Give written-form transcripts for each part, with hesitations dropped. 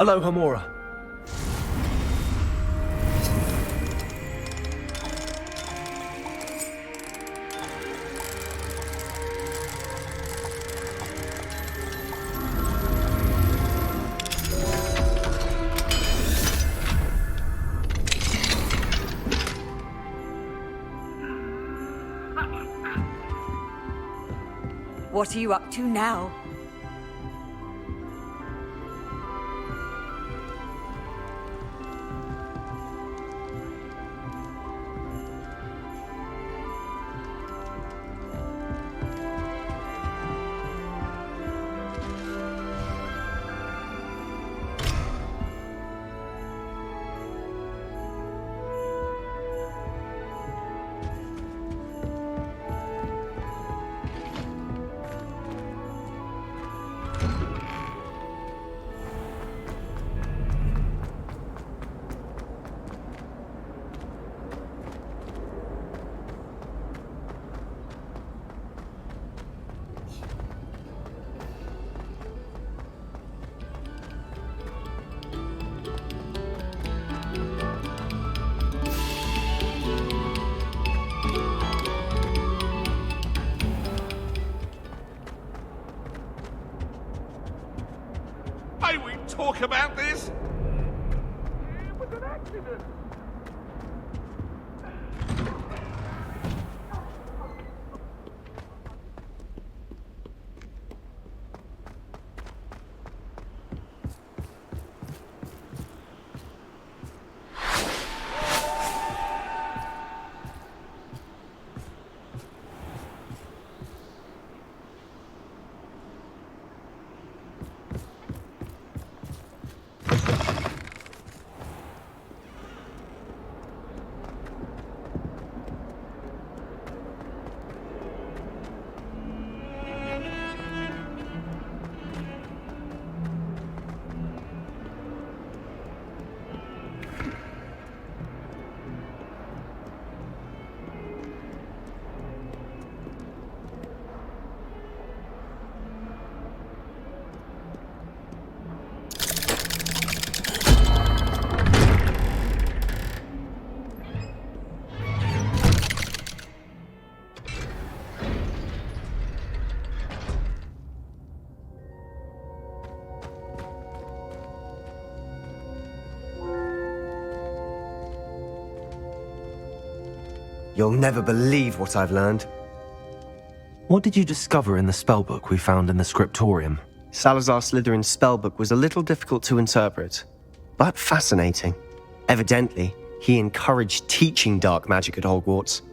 Aloha Mora. What are you up to now? May we talk about this? It was an accident. You'll never believe what I've learned. What did you discover in the spellbook we found in the scriptorium? Salazar Slytherin's spellbook was a little difficult to interpret, but fascinating. Evidently, he encouraged teaching dark magic at Hogwarts.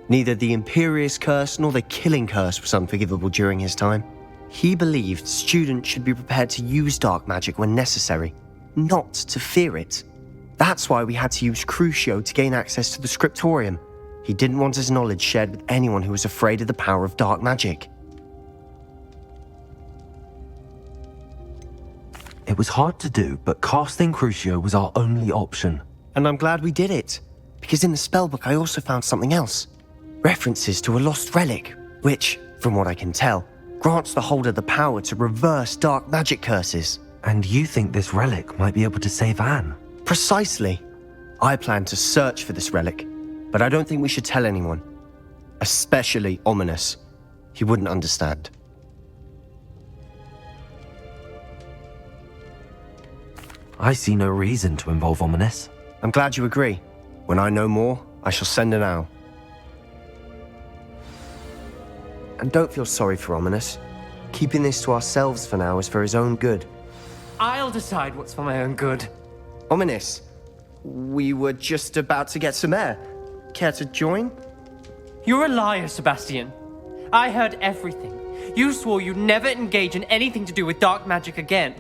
Neither the Imperious Curse nor the Killing Curse was unforgivable during his time. He believed students should be prepared to use dark magic when necessary, not to fear it. That's why we had to use Crucio to gain access to the scriptorium. He didn't want his knowledge shared with anyone who was afraid of the power of dark magic. It was hard to do, but casting Crucio was our only option. And I'm glad we did it, because in the spellbook I also found something else. References to a lost relic, which, from what I can tell, grants the holder the power to reverse dark magic curses. And you think this relic might be able to save Anne? Precisely. I plan to search for this relic, but I don't think we should tell anyone. Especially Ominous. He wouldn't understand. I see no reason to involve Ominous. I'm glad you agree. When I know more, I shall send an owl. And don't feel sorry for Ominous. Keeping this to ourselves for now is for his own good. I'll decide what's for my own good. Ominous, we were just about to get some air. Care to join? You're a liar, Sebastian. I heard everything. You swore you'd never engage in anything to do with dark magic again.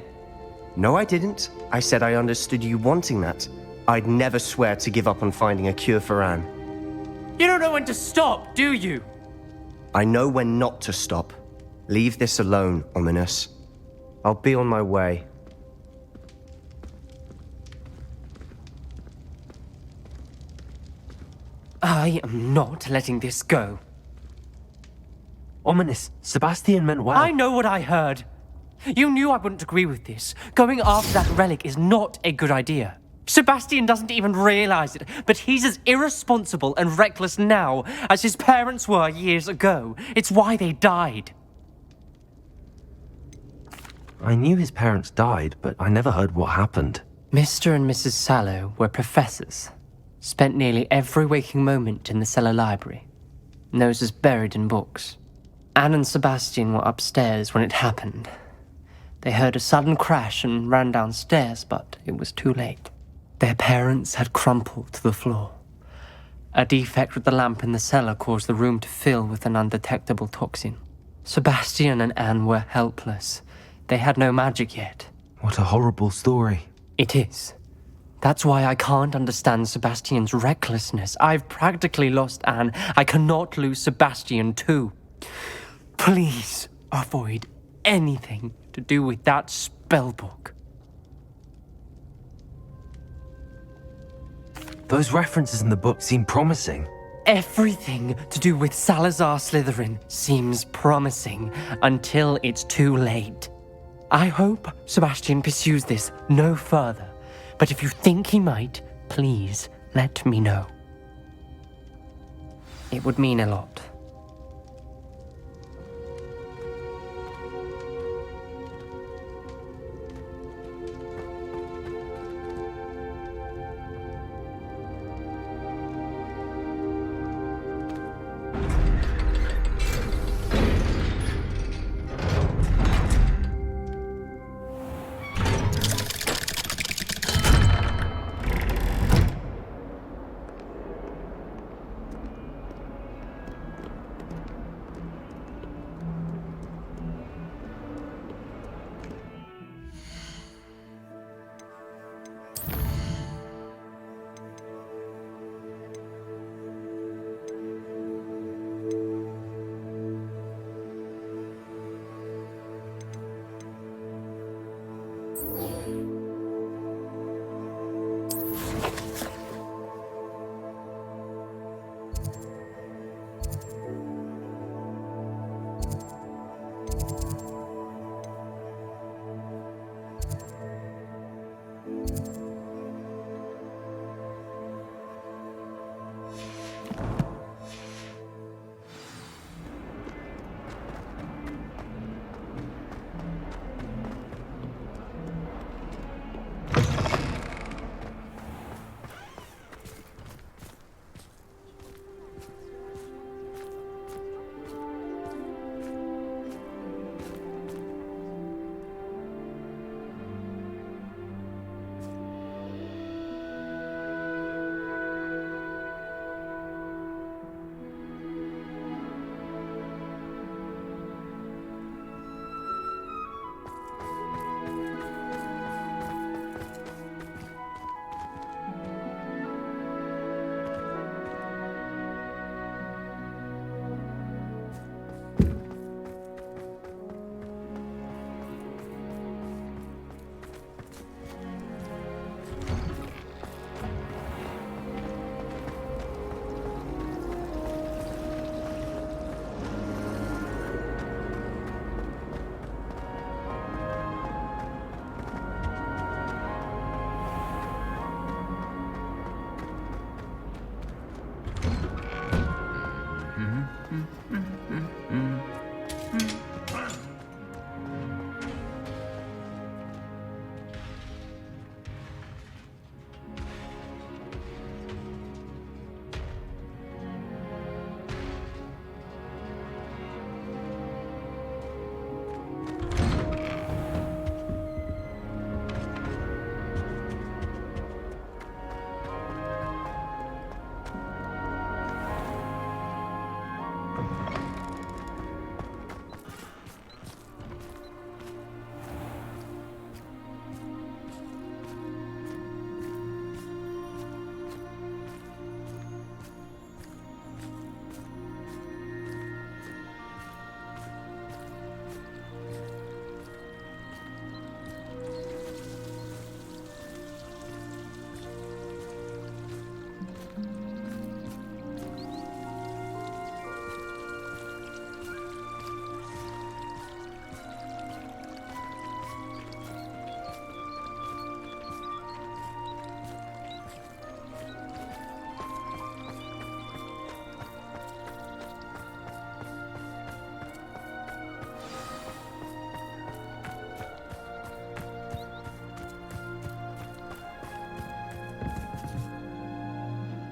No, I didn't. I said I understood you wanting that. I'd never swear to give up on finding a cure for Anne. You don't know when to stop, do you? I know when not to stop. Leave this alone, Ominous. I'll be on my way. I am not letting this go. Ominous, Sebastian meant well. I know what I heard. You knew I wouldn't agree with this. Going after that relic is not a good idea. Sebastian doesn't even realize it, but he's as irresponsible and reckless now as his parents were years ago. It's why they died. I knew his parents died, but I never heard what happened. Mr. and Mrs. Sallow were professors. Spent nearly every waking moment in the cellar library. Noses buried in books. Anne and Sebastian were upstairs when it happened. They heard a sudden crash and ran downstairs, but it was too late. Their parents had crumpled to the floor. A defect with the lamp in the cellar caused the room to fill with an undetectable toxin. Sebastian and Anne were helpless. They had no magic yet. What a horrible story. It is. That's why I can't understand Sebastian's recklessness. I've practically lost Anne. I cannot lose Sebastian too. Please avoid anything to do with that spellbook. Those references in the book seem promising. Everything to do with Salazar Slytherin seems promising until it's too late. I hope Sebastian pursues this no further, but if you think he might, please let me know. It would mean a lot.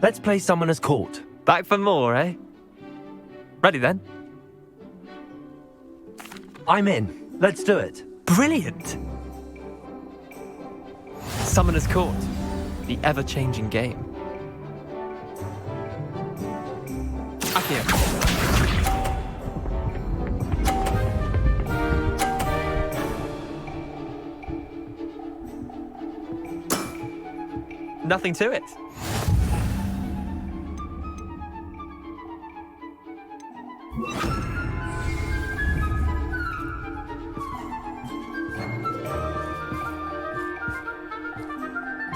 Let's play Summoner's Court. Back for more, eh? Ready then? I'm in. Let's do it. Brilliant! Summoner's Court, the ever-changing game. Accio. Nothing to it.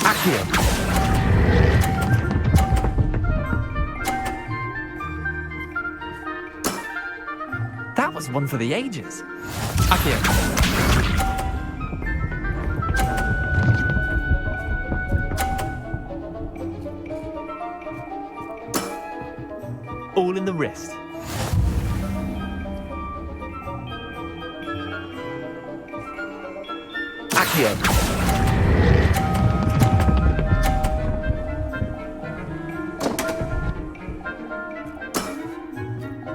Accio. That was one for the ages. Accio. All in the wrist. Accio.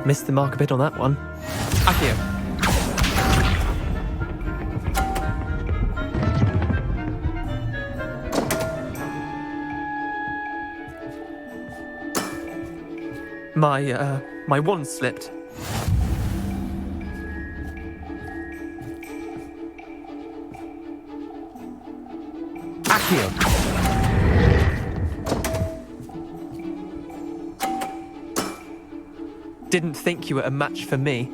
Missed the mark a bit on that one. Accio. My wand slipped. Accio. Didn't think you were a match for me.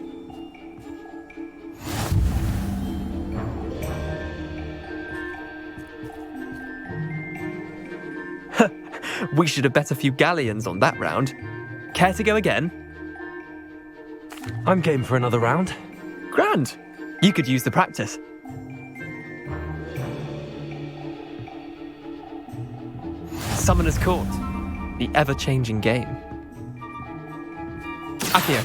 We should have bet a few galleons on that round. Care to go again? I'm game for another round. Grand. You could use the practice. Summoner's Court, the ever-changing game. Accio.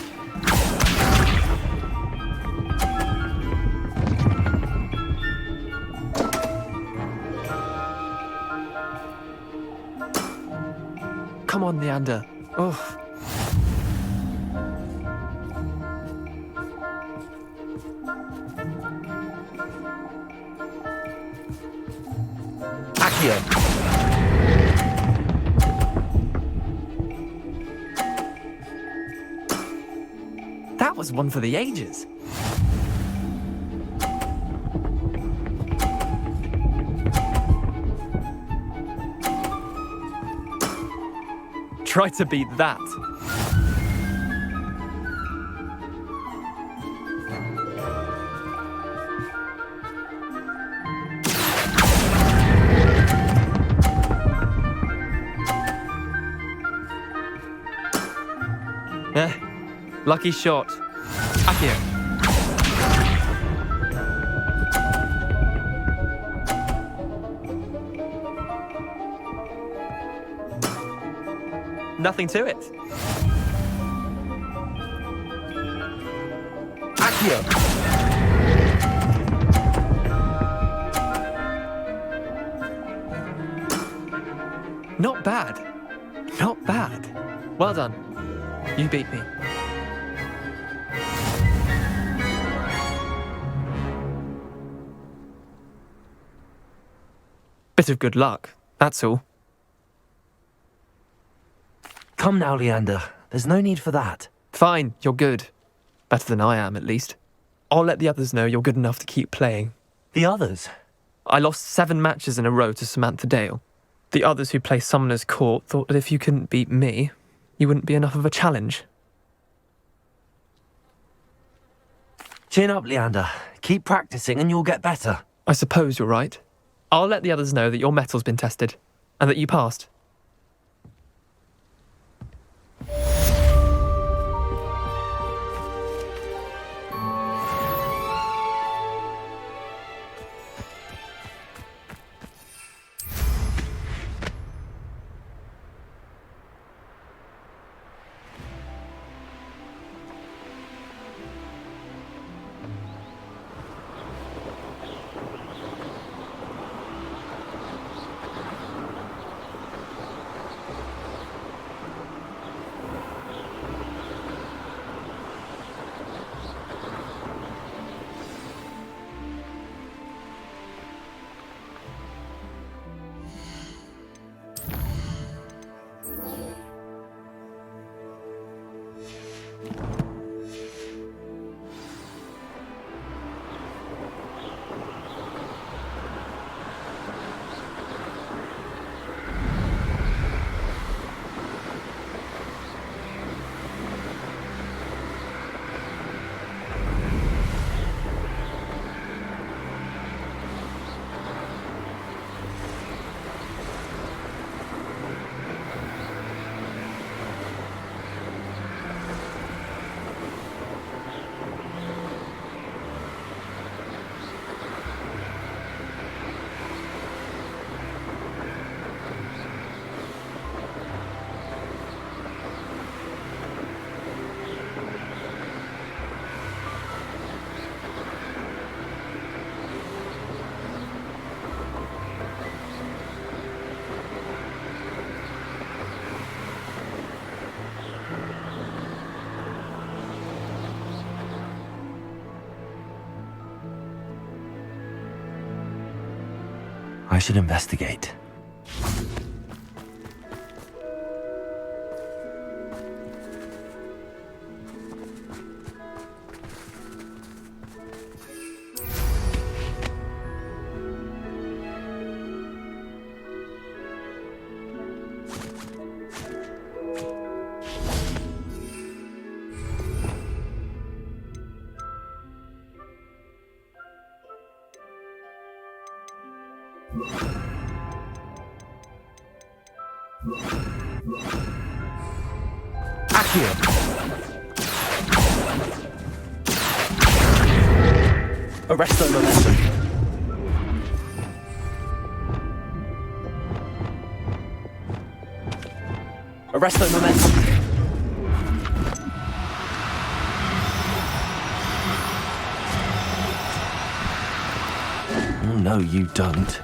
Come on, Leander. Oh. Accio. That was one for the ages. Try to beat that. Lucky shot. Accio. Nothing to it. Accio. Not bad. Not bad. Well done. You beat me. Bit of good luck, that's all. Come now, Leander. There's no need for that. Fine, you're good. Better than I am, at least. I'll let the others know you're good enough to keep playing. The others? I lost 7 matches in a row to Samantha Dale. The others who play Summoner's Court thought that if you couldn't beat me, you wouldn't be enough of a challenge. Chin up, Leander. Keep practicing and you'll get better. I suppose you're right. I'll let the others know that your metal's been tested, and that you passed. I should investigate. Arrest the momentum. Arrest the momentum. Oh, no, you don't.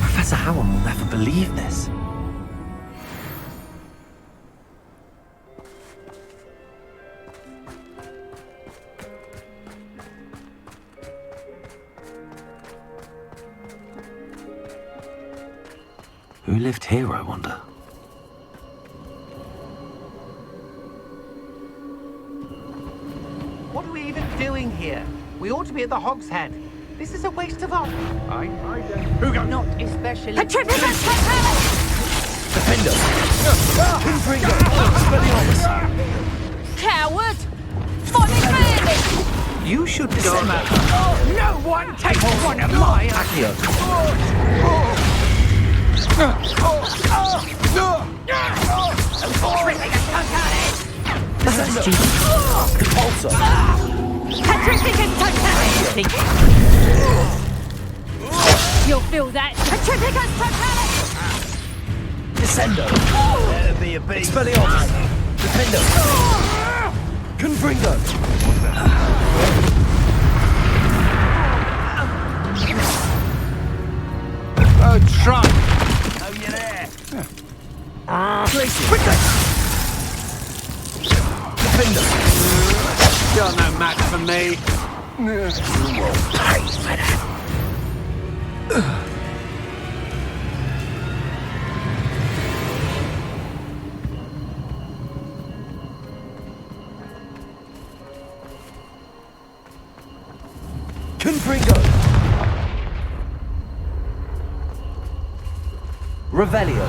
Professor Howard will never believe this. Who lived here, I wonder? What are we even doing here? We ought to be at the Hog's Head. This is a waste of our... Who goes? Not especially. Defender! Coward! Follow me! You should go... No one takes one of my... Petrificus totality! You'll feel that. Petrificus totality! Descendo. Better be a beast. Expelliarmus. Defendo. Confringo. Oh, try! Oh, you're there. Defender. You're no match for me. Confringo. Revelio.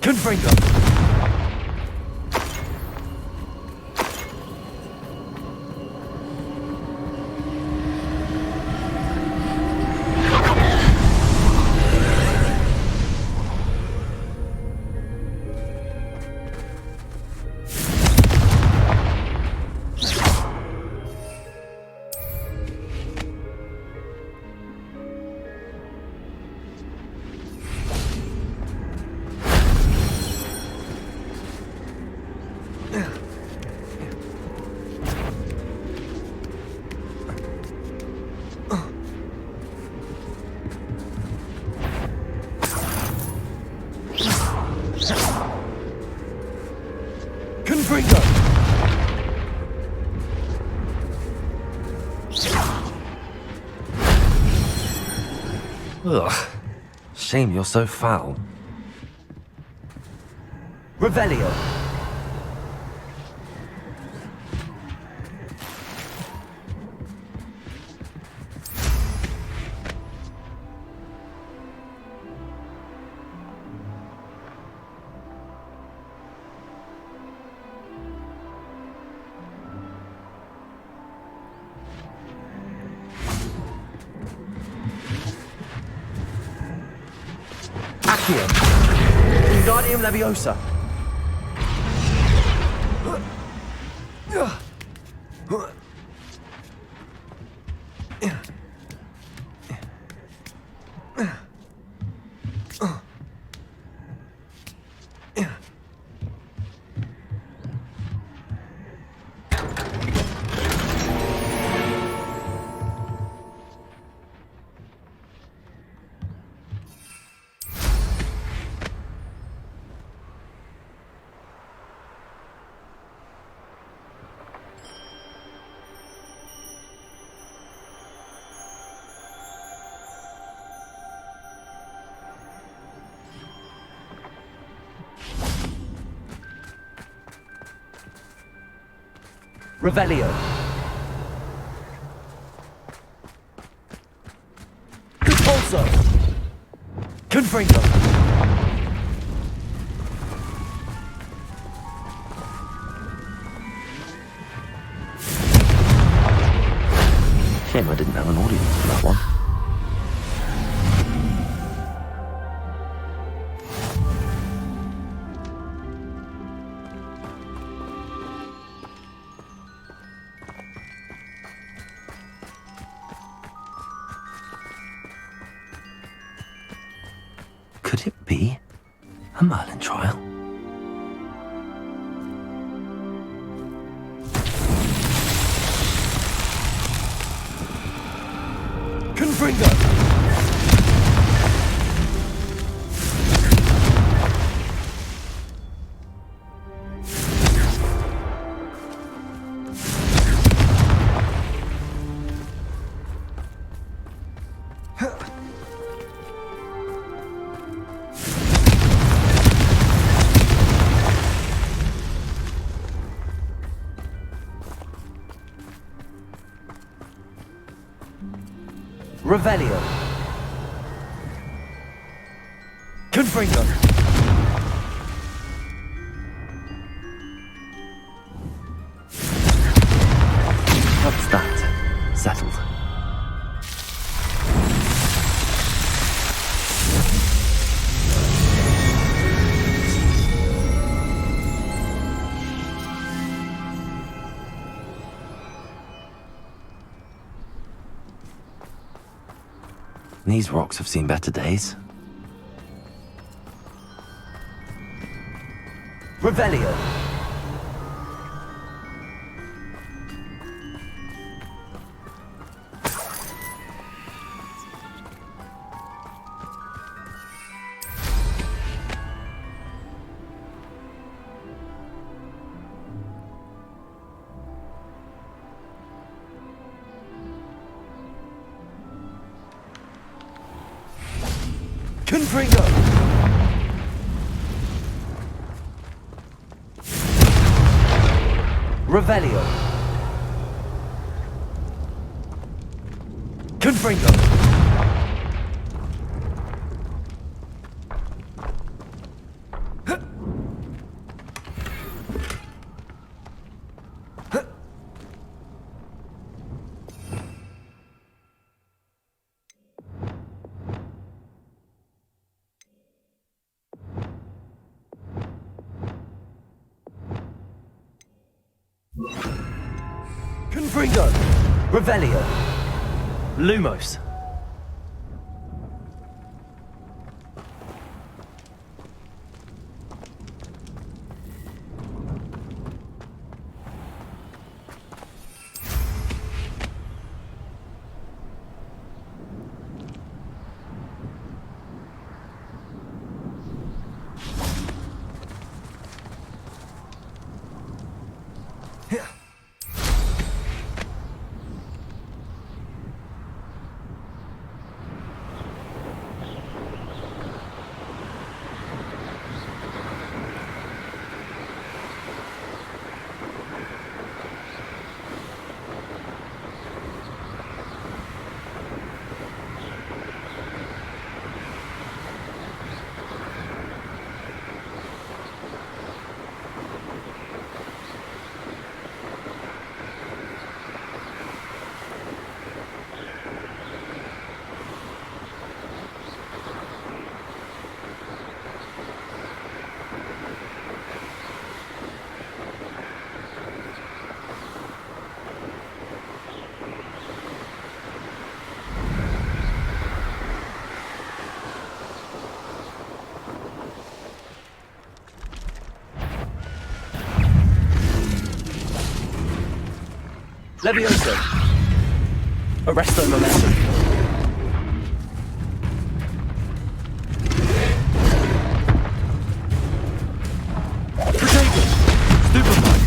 Confringo. Ugh. Shame you're so foul. Revelio. Accio. Wingardium Leviosa. Revelio. Repulso. Confringo. Shame I didn't have an audience for that one. Could it be a Merlin trial? Confringo. Revelio. Confringo. What's that? Settled. These rocks have seen better days. Revelio. Confringo. Revelio. Confringo. Confringo. Revelio. Lumos. Levioso. Arresto momentum. Potato. Stupefy.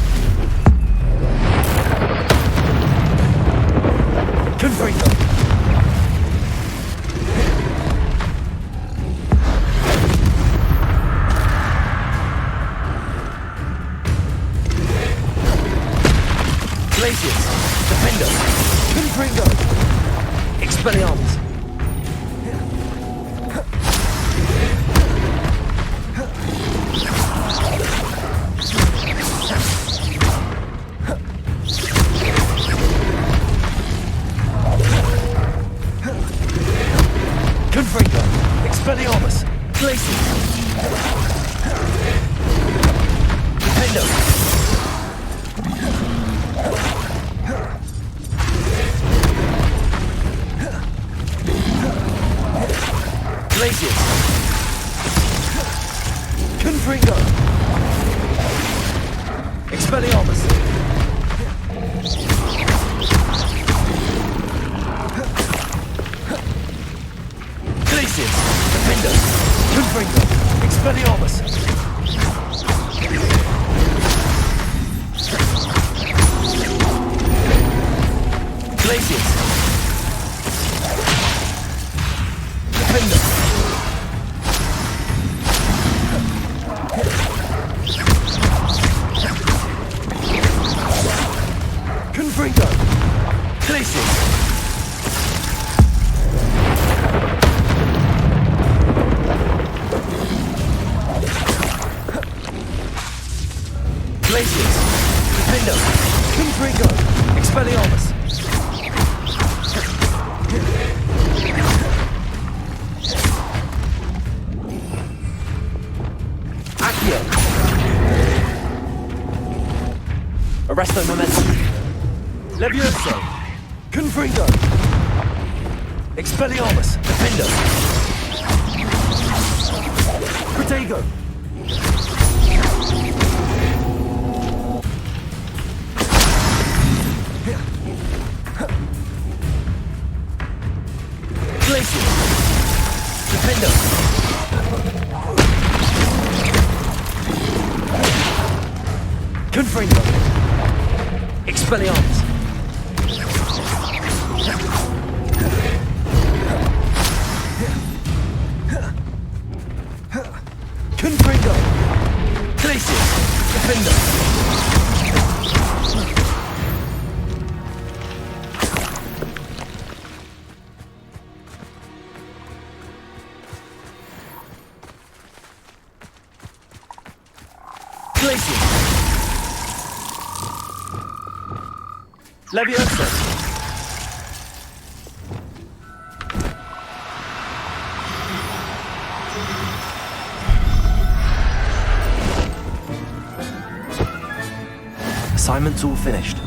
Confringo. Glacius. Defendo. Confringo. Expelliarmus. Confringo. Expelliarmus. Glacius. Defendo. Glacius. Confringo. Expelliarmus. Glacius. Defendo. Confringo. Expelliarmus. Glacius. Defendo. Confringo. Glacius. Glacius. Defendo. Confringo. Expelliarmus. Accio. Arresto momentum. Levioso. Confringo. Expelliarmus. Defendo. Protego. Glacius. Defendo. Confringo. Expelliarmus. Confringo. Glacius. Defendo. Glacius. Levioso. Assignment's all finished.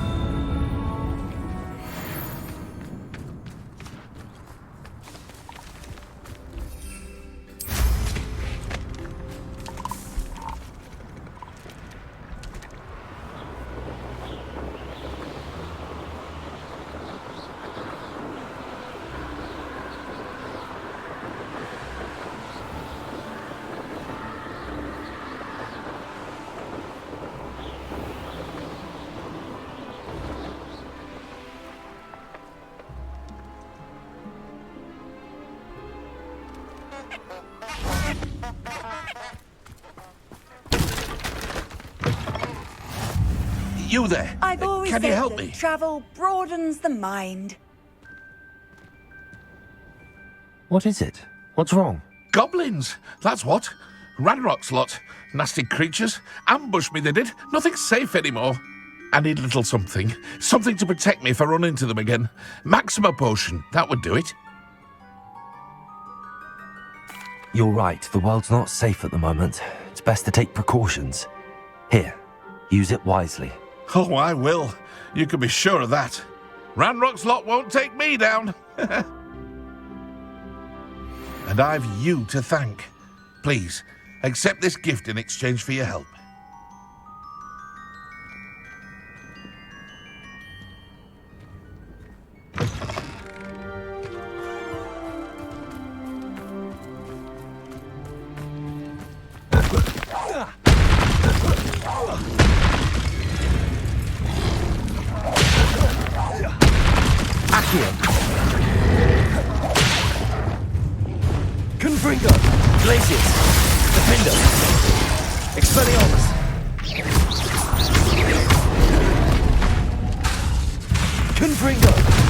You there? I've always Can said you help that me? travel broadens the mind. What is it? What's wrong? Goblins, that's what. Ranrock's lot. Nasty creatures. Ambushed me, they did. Nothing's safe anymore. I need a little something. Something to protect me if I run into them again. Maxima potion, that would do it. You're right, the world's not safe at the moment. It's best to take precautions. Here, use it wisely. Oh, I will. You can be sure of that. Ranrock's lot won't take me down. And I've you to thank. Please, accept this gift in exchange for your help. Confringo! Glacius! Defender! Expelliarmus! Confringo!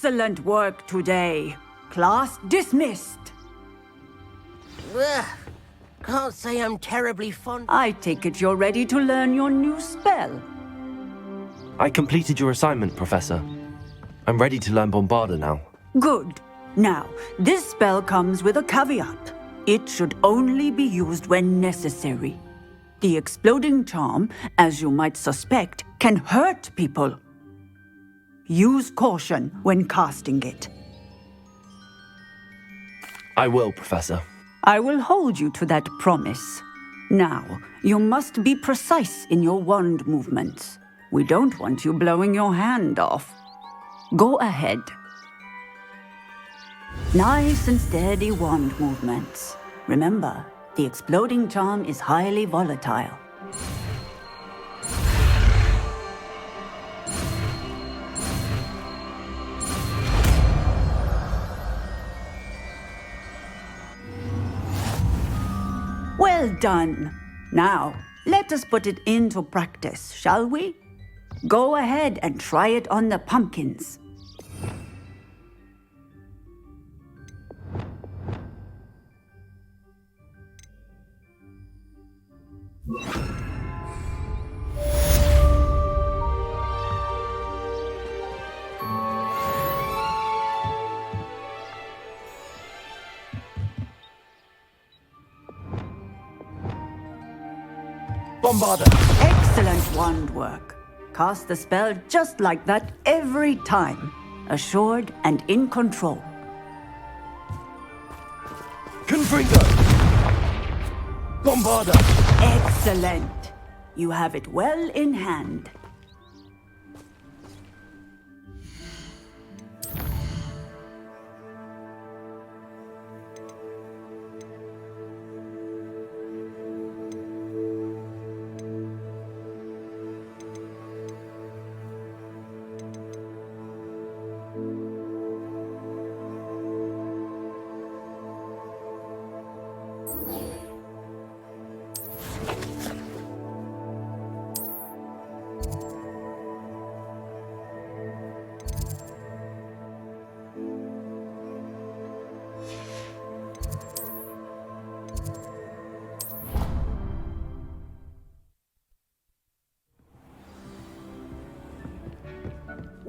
Excellent work today. Class dismissed. Ugh. Can't say I'm terribly fond. I take it you're ready to learn your new spell. I completed your assignment, Professor. I'm ready to learn Bombarda now. Good. Now, this spell comes with a caveat. It should only be used when necessary. The exploding charm, as you might suspect, can hurt people. Use caution when casting it. I will, Professor. I will hold you to that promise. Now, you must be precise in your wand movements. We don't want you blowing your hand off. Go ahead. Nice and steady wand movements. Remember, the exploding charm is highly volatile. Well done. Now, let us put it into practice, shall we? Go ahead and try it on the pumpkins. Bombarda! Excellent wand work. Cast the spell just like that every time. Assured and in control. Confringo! Bombarda! Excellent. You have it well in hand.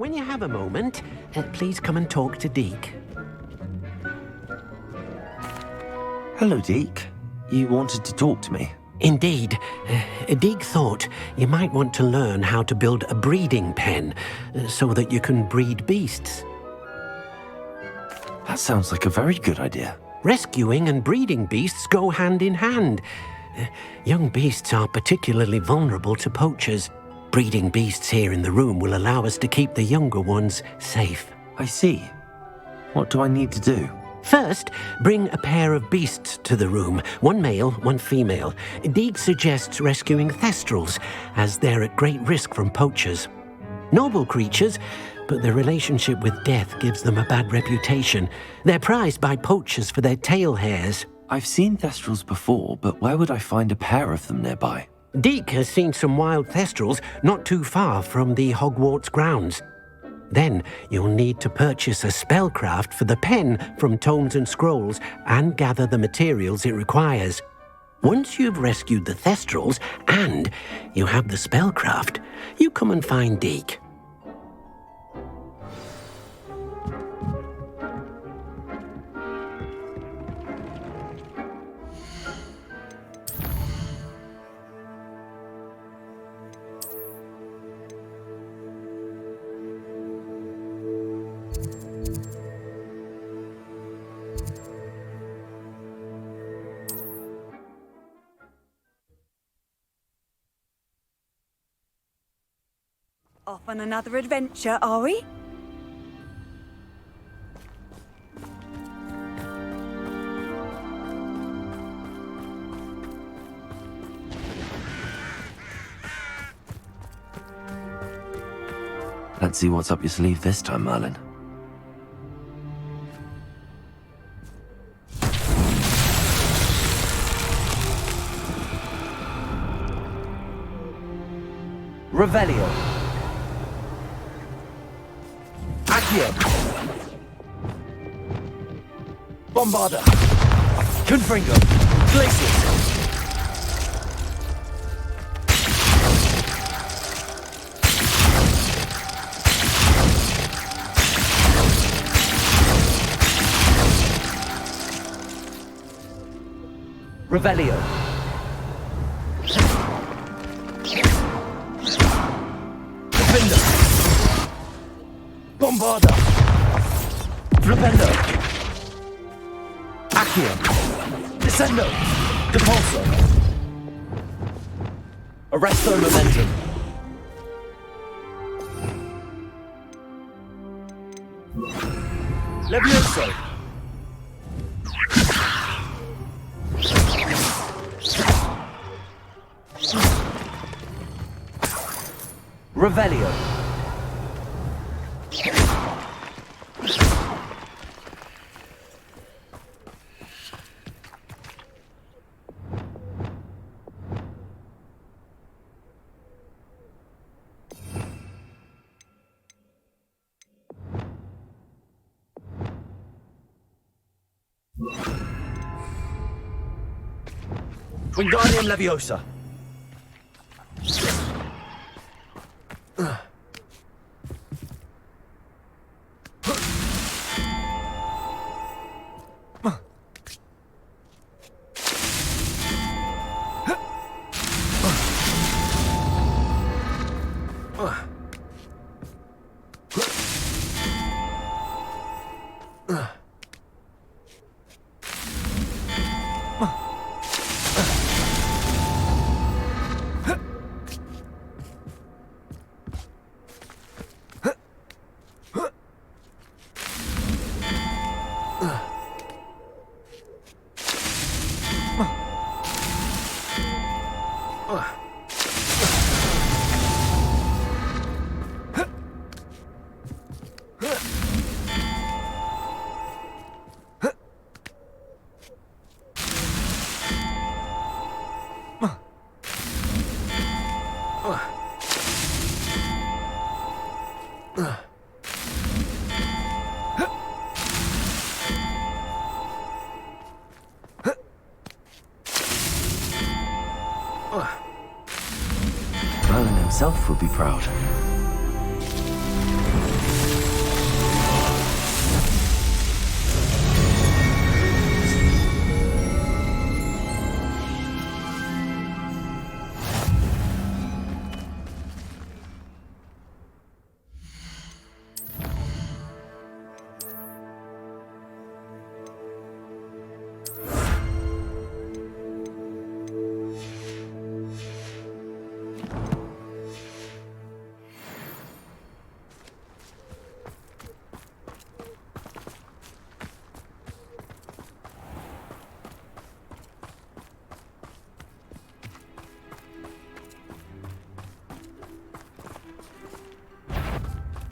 when you have a moment, please come and talk to Deke. Hello, Deke. You wanted to talk to me? Indeed. Deke thought you might want to learn how to build a breeding pen so that you can breed beasts. That sounds like a very good idea. Rescuing and breeding beasts go hand in hand. Young beasts are particularly vulnerable to poachers. Breeding beasts here in the room will allow us to keep the younger ones safe. I see. What do I need to do? First, bring a pair of beasts to the room, one male, one female. Deke suggests rescuing thestrals, as they're at great risk from poachers. Noble creatures, but their relationship with death gives them a bad reputation. They're prized by poachers for their tail hairs. I've seen thestrals before, but where would I find a pair of them nearby? Deke has seen some wild thestrals not too far from the Hogwarts grounds. Then you'll need to purchase a spellcraft for the pen from Tomes and Scrolls and gather the materials it requires. Once you've rescued the thestrals and you have the spellcraft, you come and find Deke. Off on another adventure, are we? Let's see what's up your sleeve this time, Merlin. Revelio. Accio. Bombarda. Confringo. Glacius. Revelio. Defender. Bombarda. Flipendo. Accio. Descendo. Depulso. Arresto Momentum. Levioso. Revelio. Wingardium Leviosa. Merlin himself would be proud.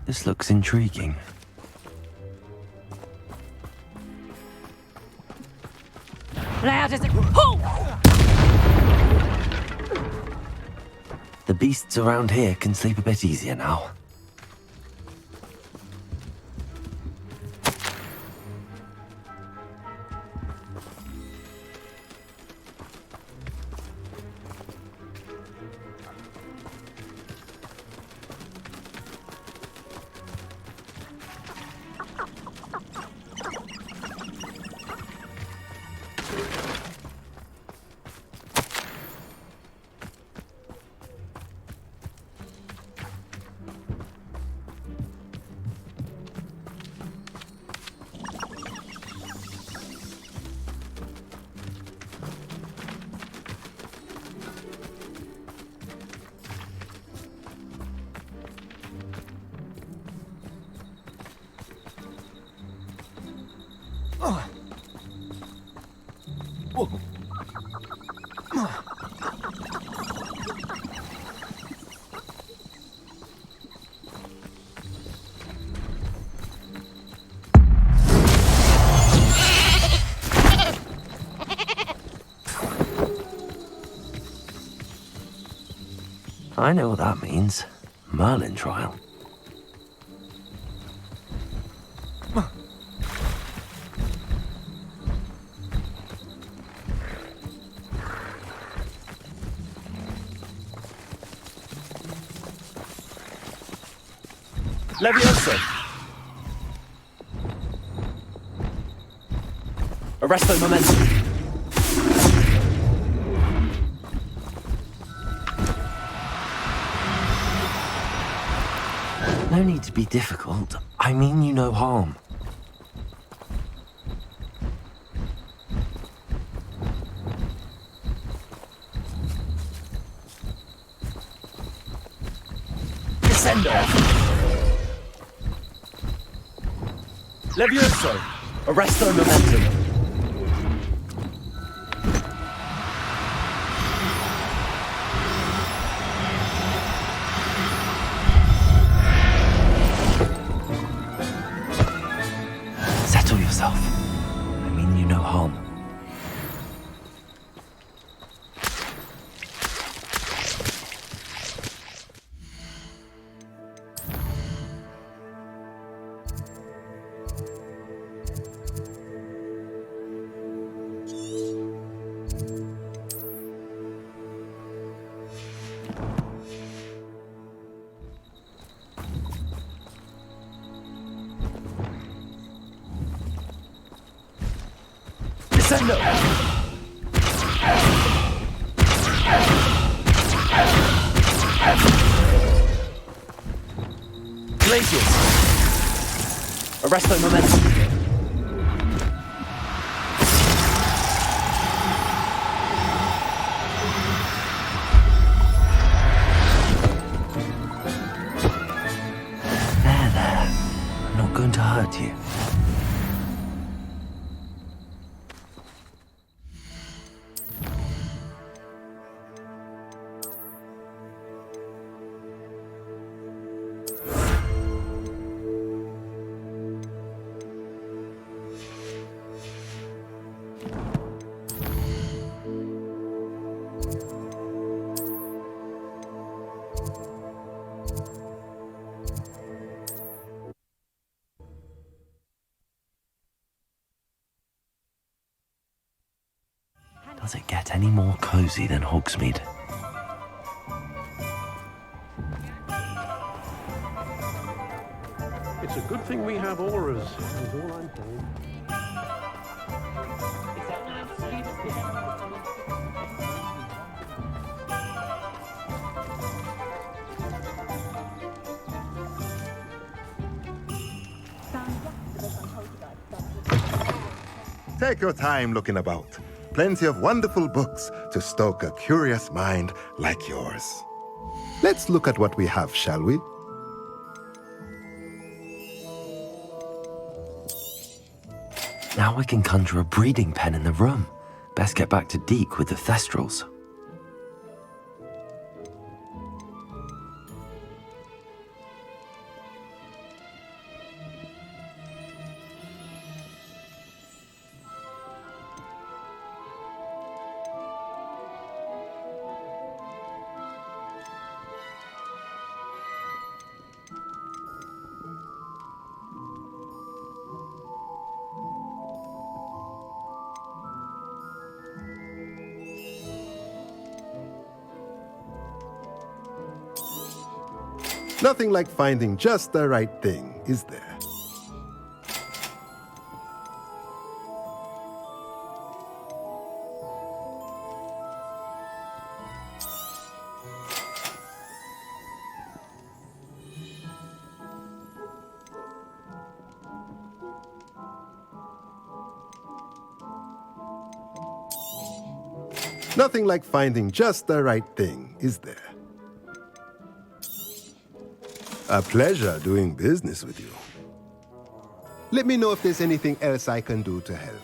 This looks intriguing. Loud as it. Halt! The beasts around here can sleep a bit easier now. I know what that means. Merlin trial. Levioso! Arresto momentum! No need to be difficult. I mean you no harm. Descendo! Levioso! Arresto momentum! Settle yourself. I mean you no harm. Descendo! Glacius! Arresto momentum! There. I'm not going to hurt you. Does it get any more cozy than Hogsmeade? It's a good thing we have auras, is all I'm saying. Take your time looking about. Plenty of wonderful books to stoke a curious mind like yours. Let's look at what we have, shall we? Now we can conjure a breeding pen in the room. Best get back to Deke with the Thestrals. Nothing like finding just the right thing, is there? Nothing like finding just the right thing, is there? A pleasure doing business with you. Let me know if there's anything else I can do to help.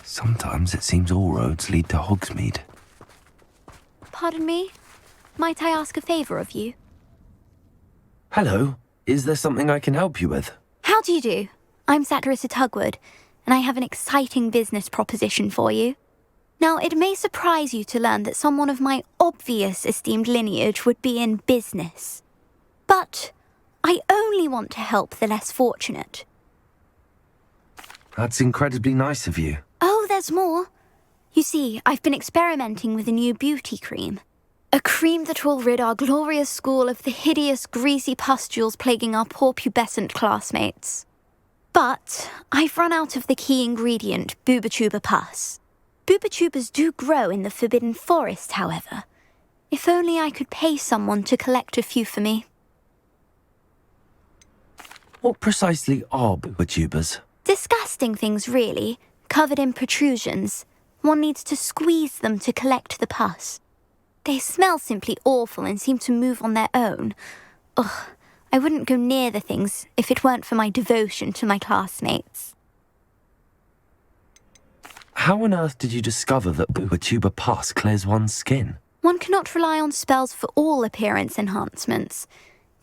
Sometimes it seems all roads lead to Hogsmeade. Pardon me? Might I ask a favour of you? Hello. Is there something I can help you with? How do you do? I'm Saccharissa Tugwood, and I have an exciting business proposition for you. Now, it may surprise you to learn that someone of my obvious esteemed lineage would be in business. But I only want to help the less fortunate. That's incredibly nice of you. Oh, there's more. You see, I've been experimenting with a new beauty cream. A cream that will rid our glorious school of the hideous, greasy pustules plaguing our poor pubescent classmates. But I've run out of the key ingredient, boobotuber pus. Boobotubers do grow in the Forbidden Forest, however. If only I could pay someone to collect a few for me. What precisely are boobotubers? Disgusting things, really, covered in protrusions. One needs to squeeze them to collect the pus. They smell simply awful and seem to move on their own. Ugh, I wouldn't go near the things if it weren't for my devotion to my classmates. How on earth did you discover that boobotuber pus clears one's skin? One cannot rely on spells for all appearance enhancements.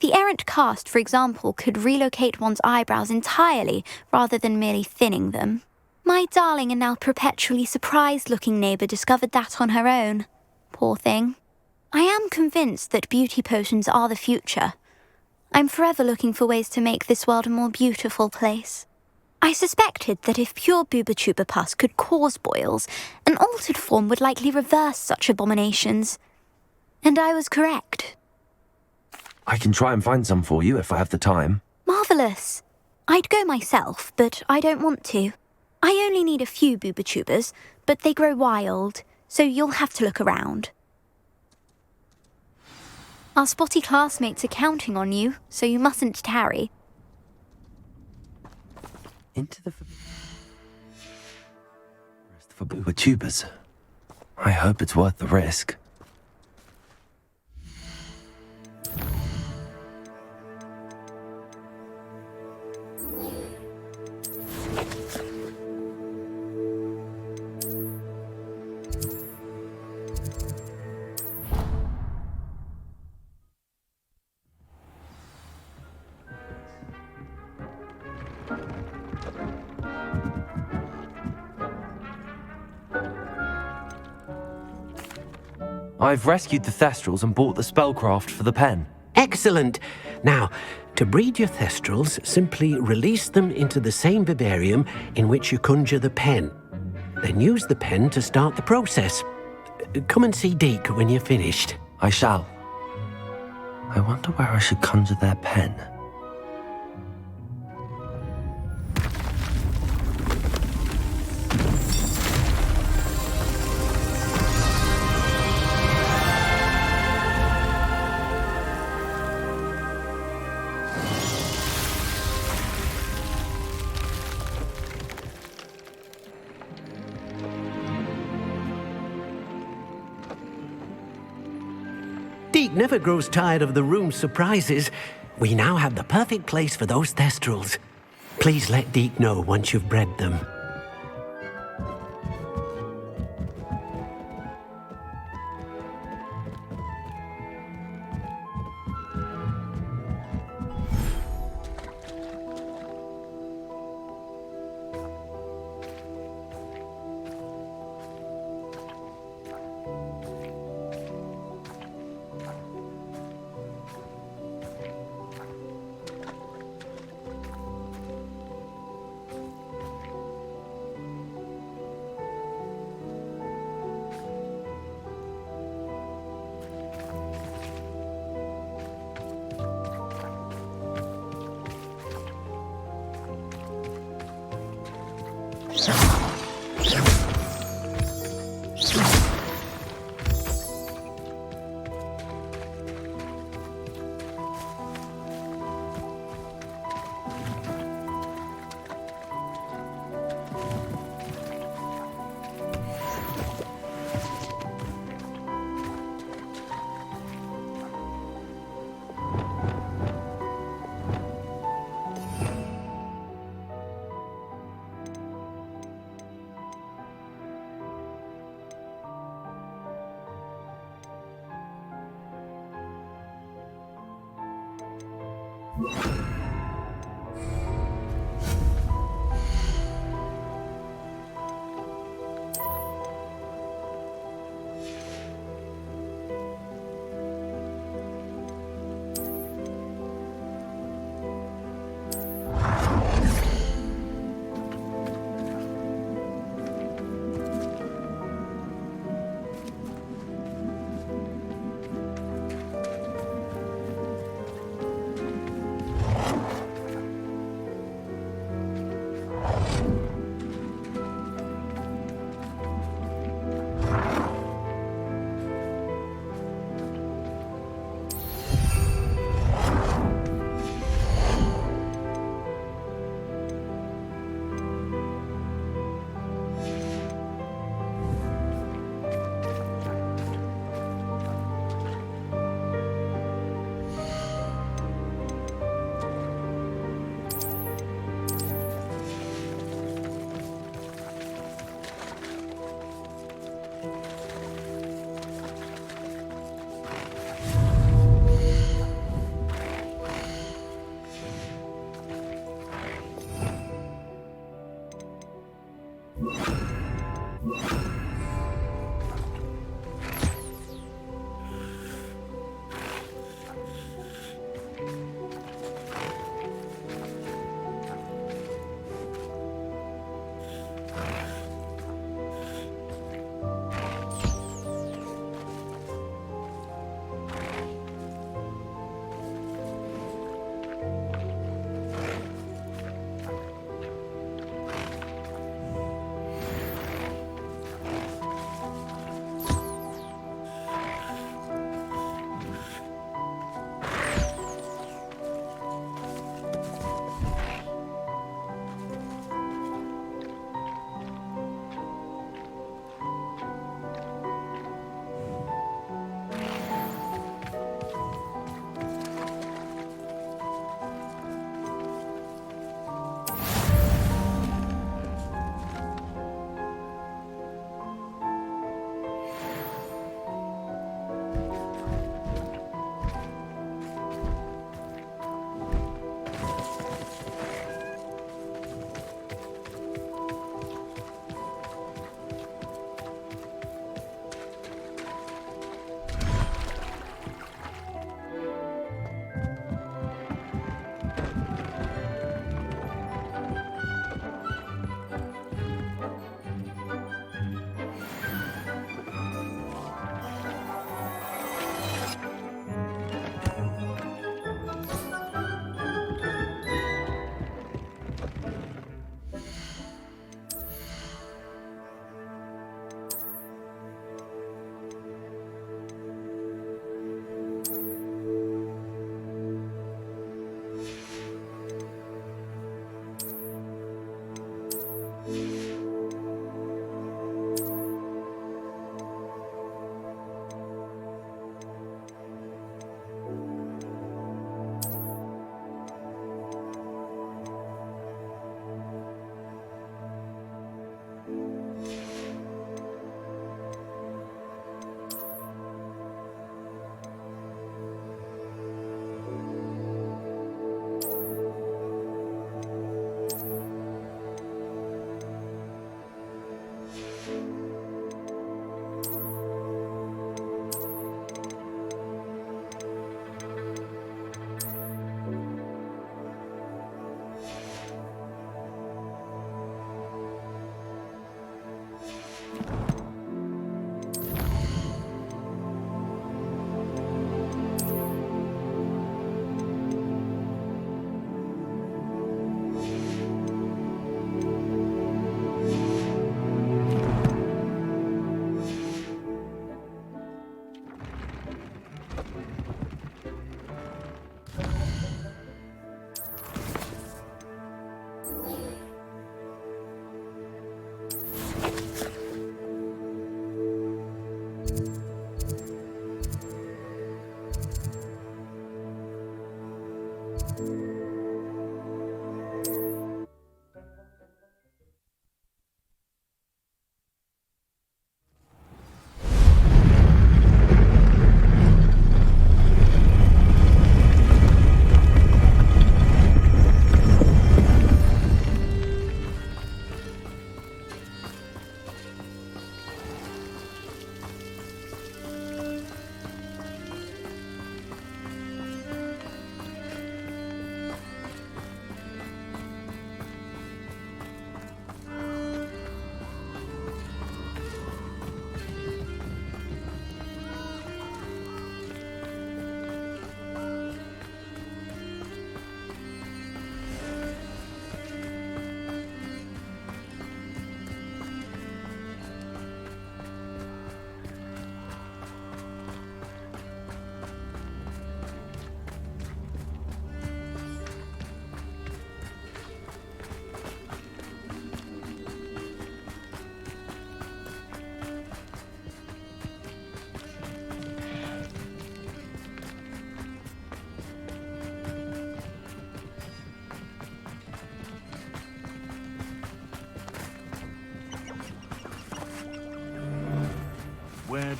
The errant cast, for example, could relocate one's eyebrows entirely rather than merely thinning them. My darling and now perpetually surprised-looking neighbour discovered that on her own. Poor thing. I am convinced that beauty potions are the future. I'm forever looking for ways to make this world a more beautiful place. I suspected that if pure boobotuber pus could cause boils, an altered form would likely reverse such abominations. And I was correct. I can try and find some for you if I have the time. Marvellous. I'd go myself, but I don't want to. I only need a few boobotubers, but they grow wild, so you'll have to look around. Our spotty classmates are counting on you, so you mustn't tarry. Into the rest for boobotubers. I hope it's worth the risk. I've rescued the Thestrals and bought the spellcraft for the pen. Excellent. Now, to breed your Thestrals, simply release them into the same vivarium in which you conjure the pen. Then use the pen to start the process. Come and see Deke when you're finished. I shall. I wonder where I should conjure their pen. Deke never grows tired of the room's surprises. We now have the perfect place for those Thestrals. Please let Deke know once you've bred them.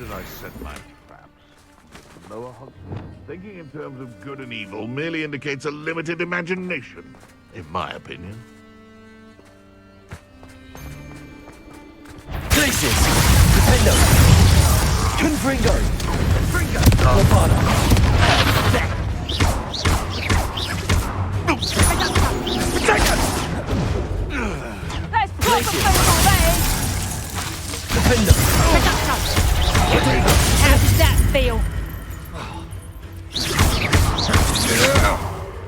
did I set my traps? Lower Hogwarts. Thinking in terms of good and evil merely indicates a limited imagination, in my opinion. Places! Defendo! Confringo! Bombarda! Protector! Let's proper football, that is! Defender! How does that feel?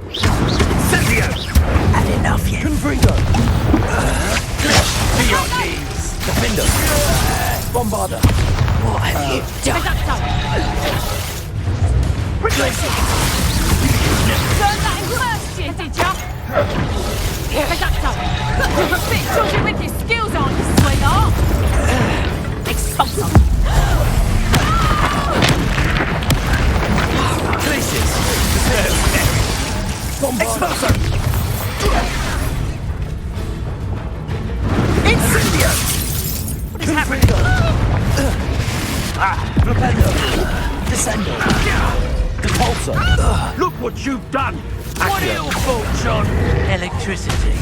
Incendio! Had enough yet? Confringo! To your knees! Defender! Bombarda! What have you done? Replacing! Turned that into mercy, did ya? A bit dodgy with your skills, aren't you, sweetheart? Expulsor! Places! Bombarda! Incendio! What is happening? Propendo! Descendo! Depulsor! Look what you've done! What are your thoughts on electricity?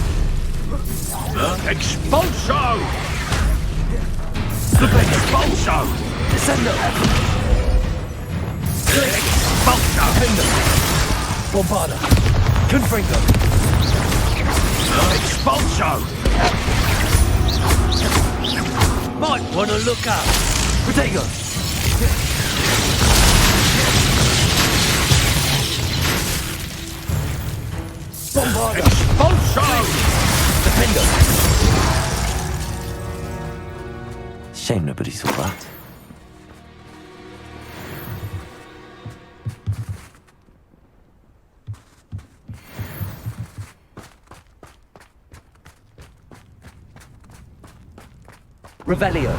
Expulso! Expulso! Descendo! Expulso! Defendo! Bombarda! Confringo! Expulso! Might want to look up! Protego! Bombarda! Expulso! Defendo! Shame nobody saw that. Revelio!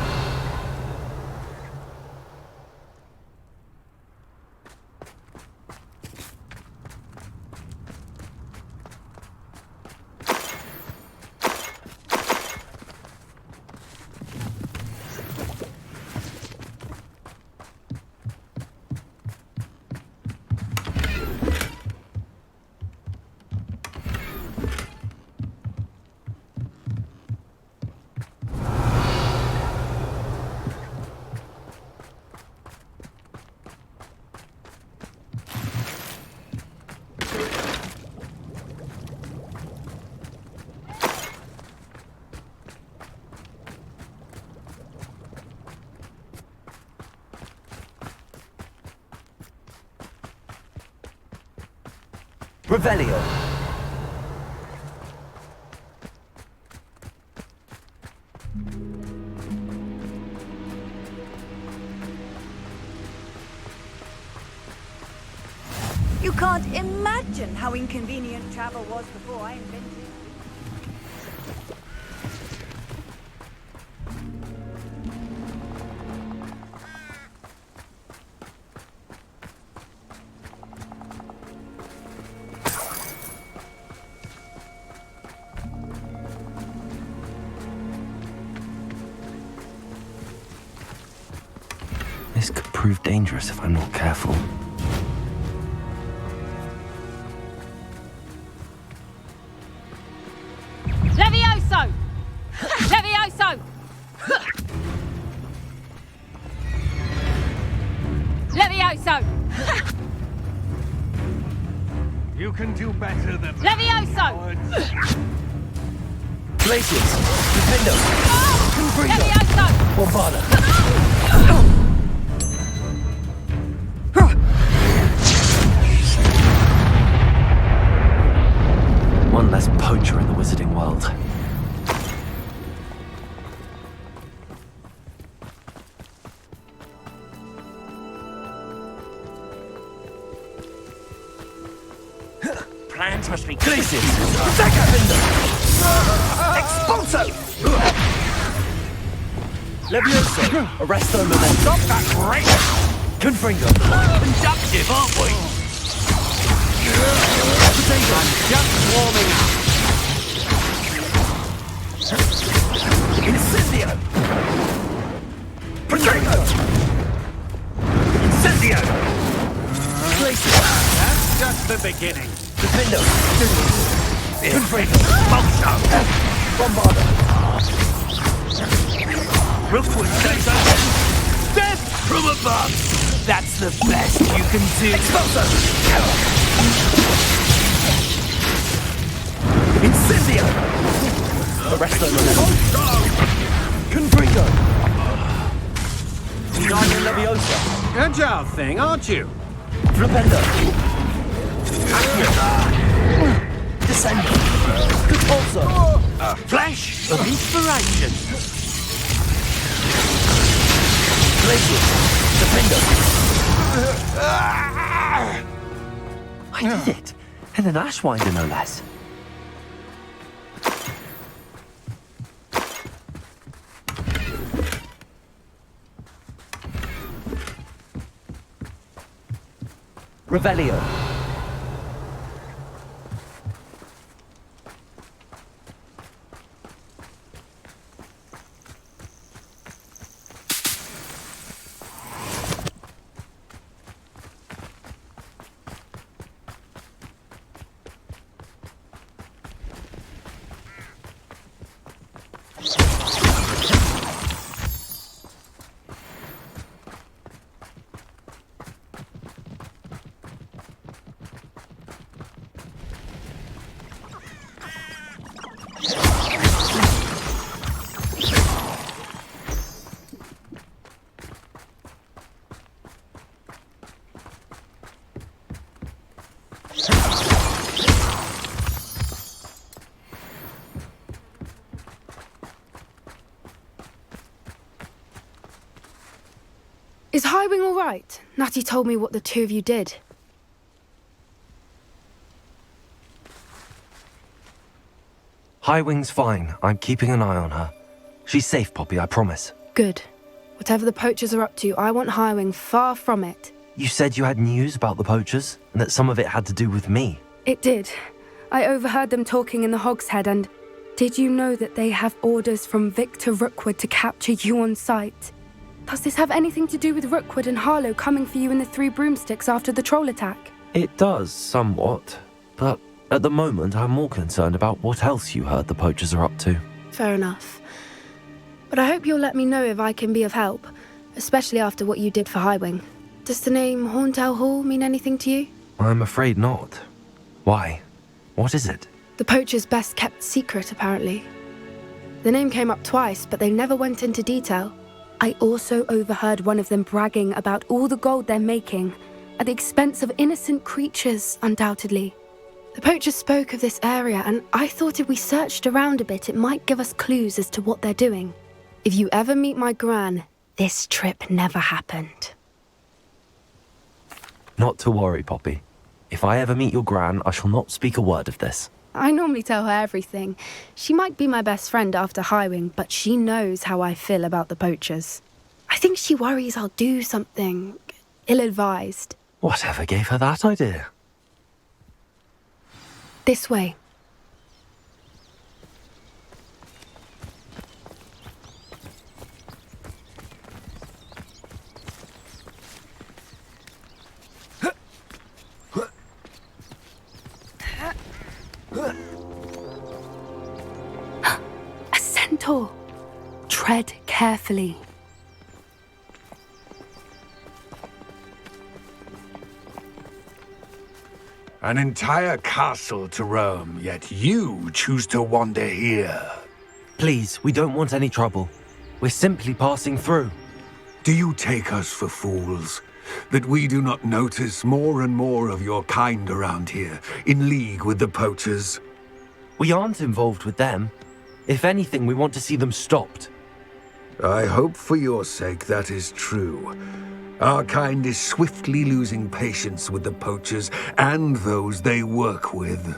Revelio! You can't imagine how inconvenient travel was before I invented it. This could prove dangerous if I'm not careful. Levioso! Levioso! Levioso! You can do better than Levioso! Glaciers! Defendo! Confringo! Levioso! Bombarda! One less poacher in the wizarding world. Plans must be Glaciers! Defendo! Expulso! Levioso! Arresto Memento! Stop that great! Confringo! Conductive, aren't we? I'm just warming up. Incendio! Protego! beginning. Defender! Confringo! Bolster! Bombarder! Rookwood stays open! Death from above! That's the best you can do! Expulso! Incendio! Arresto! Confringo! Guardian Leviosa! Agile thing, aren't you? Flipendo! Descend! Repulsor! A flash of inspiration! Glacius! Defender! I did it! And an Ashwinder, no less. Revelio. Is Highwing all right? Natty told me what the two of you did. Highwing's fine. I'm keeping an eye on her. She's safe, Poppy, I promise. Good. Whatever the poachers are up to, I want Highwing far from it. You said you had news about the poachers, and that some of it had to do with me. It did. I overheard them talking in the Hogshead, and did you know that they have orders from Victor Rookwood to capture you on sight? Does this have anything to do with Rookwood and Harlow coming for you in the Three Broomsticks after the troll attack? It does, somewhat. But at the moment, I'm more concerned about what else you heard the poachers are up to. Fair enough. But I hope you'll let me know if I can be of help, especially after what you did for Highwing. Does the name Horntail Hall mean anything to you? I'm afraid not. Why? What is it? The poachers' best kept secret, apparently. The name came up twice, but they never went into detail. I also overheard one of them bragging about all the gold they're making, at the expense of innocent creatures, undoubtedly. The poachers spoke of this area, and I thought if we searched around a bit, it might give us clues as to what they're doing. If you ever meet my gran, this trip never happened. Not to worry, Poppy. If I ever meet your gran, I shall not speak a word of this. I normally tell her everything. She might be my best friend after Highwing, but she knows how I feel about the poachers. I think she worries I'll do something ill-advised. Whatever gave her that idea? This way. A centaur. Tread carefully. An entire castle to roam, yet you choose to wander here. Please, we don't want any trouble. We're simply passing through. Do you take us for fools? That we do not notice more and more of your kind around here, in league with the poachers? We aren't involved with them. If anything, we want to see them stopped. I hope for your sake that is true. Our kind is swiftly losing patience with the poachers and those they work with.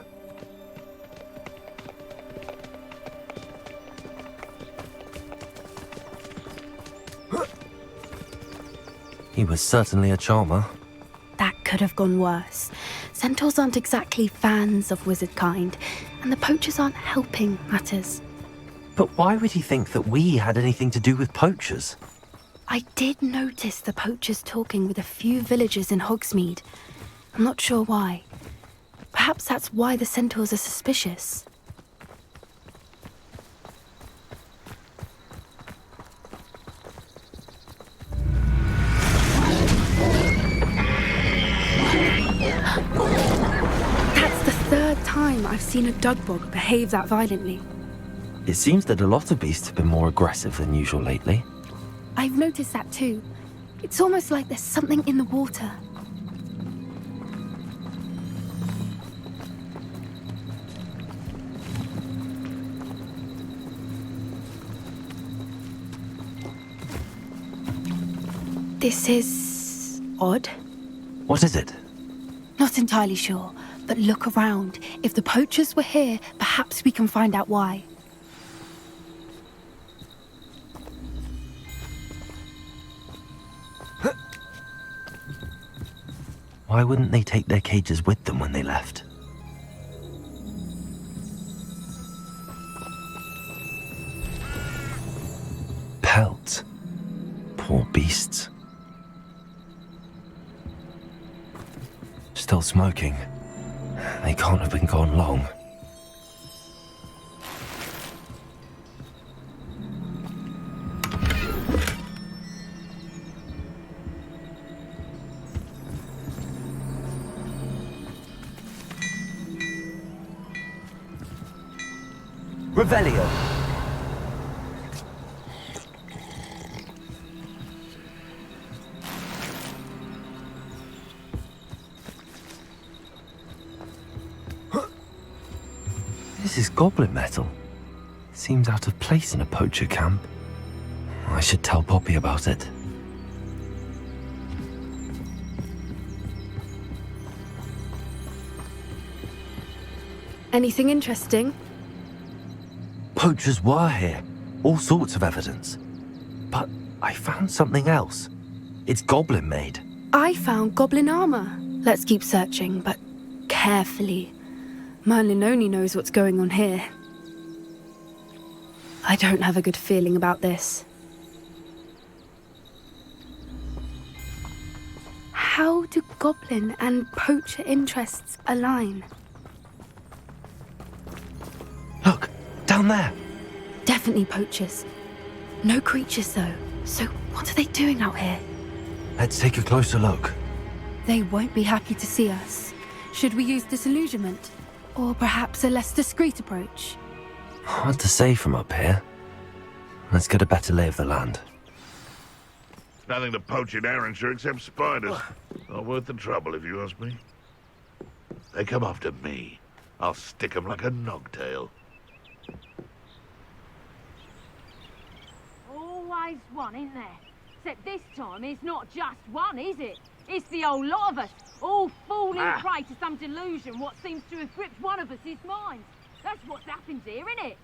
He was certainly a charmer. That could have gone worse. Centaurs aren't exactly fans of wizard kind, and the poachers aren't helping matters. But why would he think that we had anything to do with poachers? I did notice the poachers talking with a few villagers in Hogsmeade. I'm not sure why. Perhaps that's why the centaurs are suspicious. That's the third time I've seen a dugbog behave that violently. It seems that a lot of beasts have been more aggressive than usual lately. I've noticed that too. It's almost like there's something in the water. This is odd. What is it? Not entirely sure, but look around. If the poachers were here, perhaps we can find out why. Why wouldn't they take their cages with them when they left? Pelts. Poor beasts. Still smoking. They can't have been gone long. Revelio. This is goblin metal. Seems out of place in a poacher camp. I should tell Poppy about it. Anything interesting? Poachers were here. All sorts of evidence. But I found something else. It's goblin made. I found goblin armor. Let's keep searching, but carefully. Merlin only knows what's going on here. I don't have a good feeling about this. How do goblin and poacher interests align? Look, down there. Definitely poachers. No creatures though. So what are they doing out here? Let's take a closer look. They won't be happy to see us. Should we use disillusionment? Or perhaps a less discreet approach? Hard to say from up here. Let's get a better lay of the land. Nothing to poach in Arrowshire except spiders. Not worth the trouble, if you ask me. They come after me. I'll stick 'em like a nogtail. Always one, isn't there? Except this time it's not just one, is it? It's the whole lot of us, all falling prey to some delusion what seems to have gripped one of us' minds. That's what happens here, isn't it?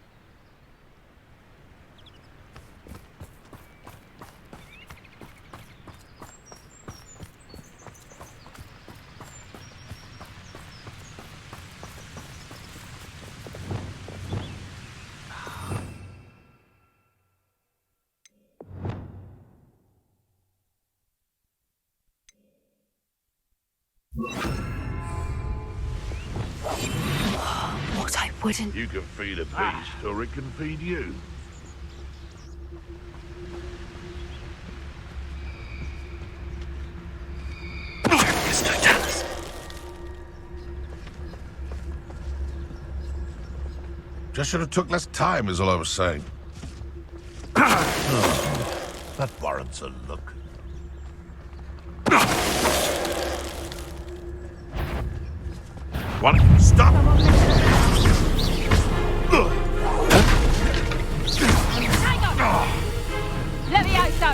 What I wouldn't... You can feed a beast, or it can feed you. Just should have took less time, is all I was saying. Oh, that warrants a look. One, stop! Hang on! Let me out, so.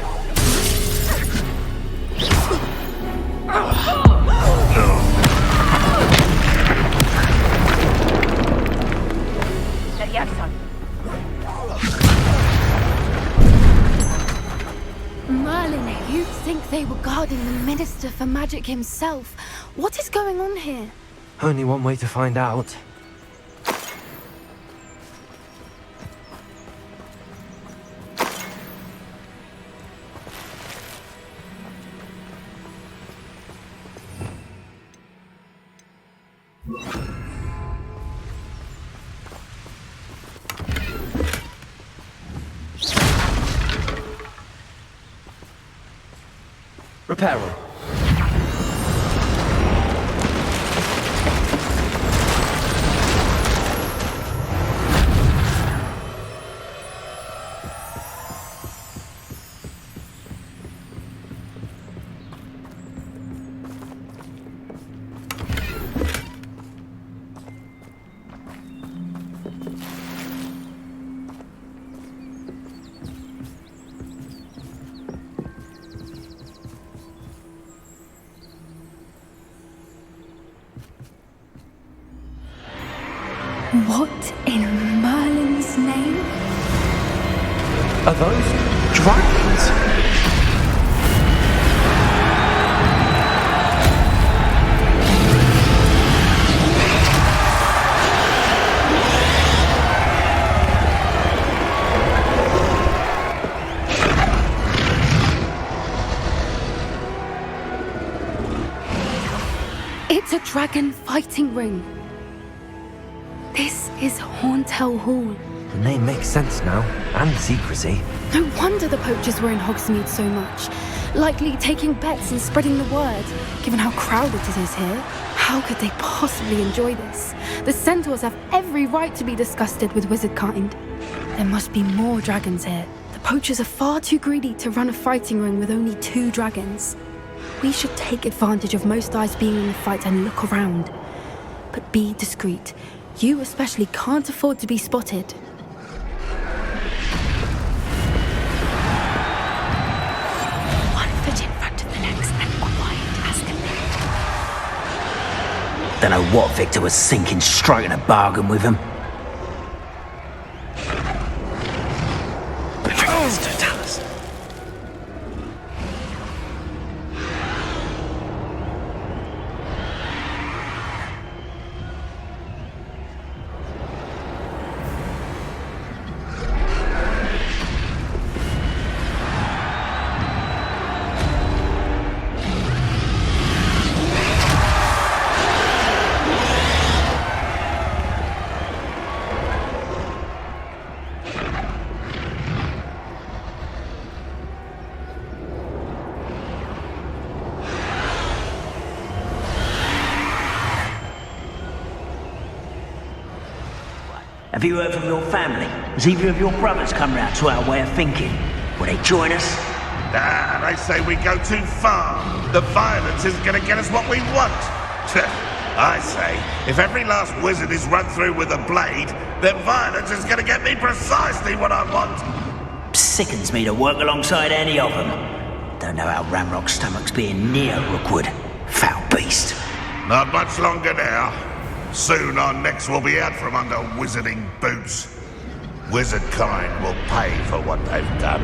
Let me out, so. Merlin, you'd think they were guarding the Minister for Magic himself. What is going on here? Only one way to find out. You Repair all. What in Merlin's name? Are those dragons? It's a dragon fighting ring. This is Horntail Hall. The name makes sense now, and secrecy. No wonder the poachers were in Hogsmeade so much. Likely taking bets and spreading the word, given how crowded it is here. How could they possibly enjoy this? The centaurs have every right to be disgusted with wizard kind. There must be more dragons here. The poachers are far too greedy to run a fighting ring with only 2 dragons. We should take advantage of most eyes being in the fight and look around. But be discreet. You especially can't afford to be spotted. One foot in front of the next and quiet as can be. Don't know what Victor was thinking, striking a bargain with him. Have you heard from your family? Has either of your brothers come round to our way of thinking? Will they join us? Ah, they say we go too far. The violence isn't going to get us what we want. I say, if every last wizard is run through with a blade, then violence is going to get me precisely what I want. Sickens me to work alongside any of them. Don't know how Ramrock's stomach's being near Rookwood. Foul beast. Not much longer now. Soon our necks will be out from under wizarding boots. Wizard kind will pay for what they've done.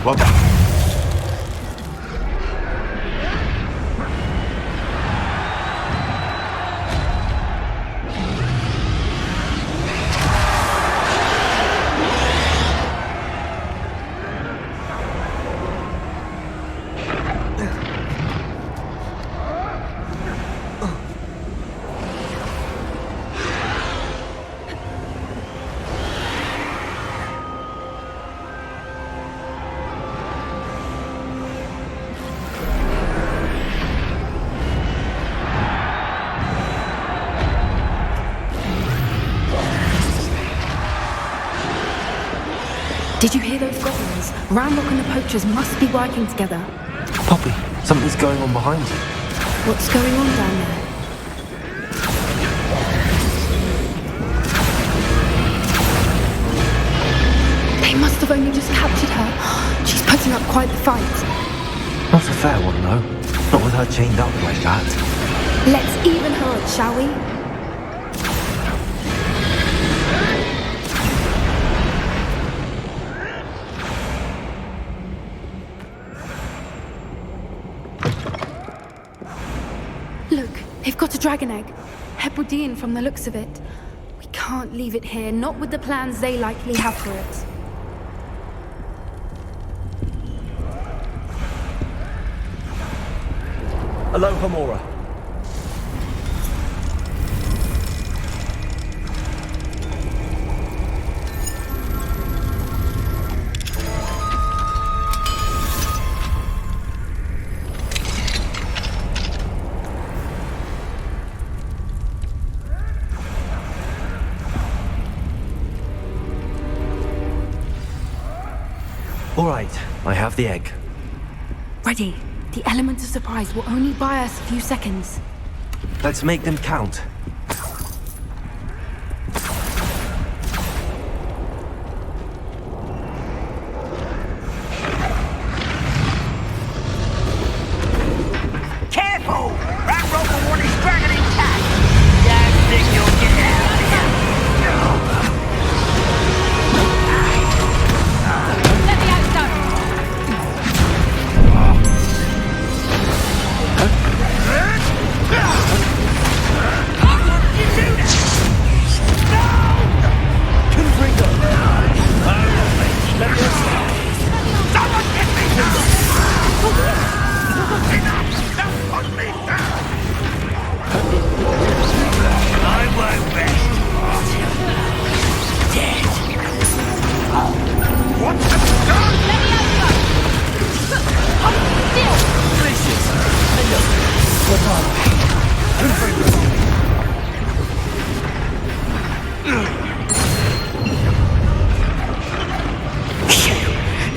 Well done. Did you hear those goblins? Ramrock and the poachers must be working together. Poppy, something's going on behind you. What's going on down there? They must have only just captured her. She's putting up quite the fight. Not a fair one, though. Not with her chained up like that. Let's even her up, shall we? Look, They've got a dragon egg. Hebridean from the looks of it. We can't leave it here, not with the plans they likely have for it. Aloha, Mora. All right, I have the egg. Ready. The element of surprise will only buy us a few seconds. Let's make them count. Careful! Ramrock will want his dragon intact! Don't think you'll get out of here! Let me out, son!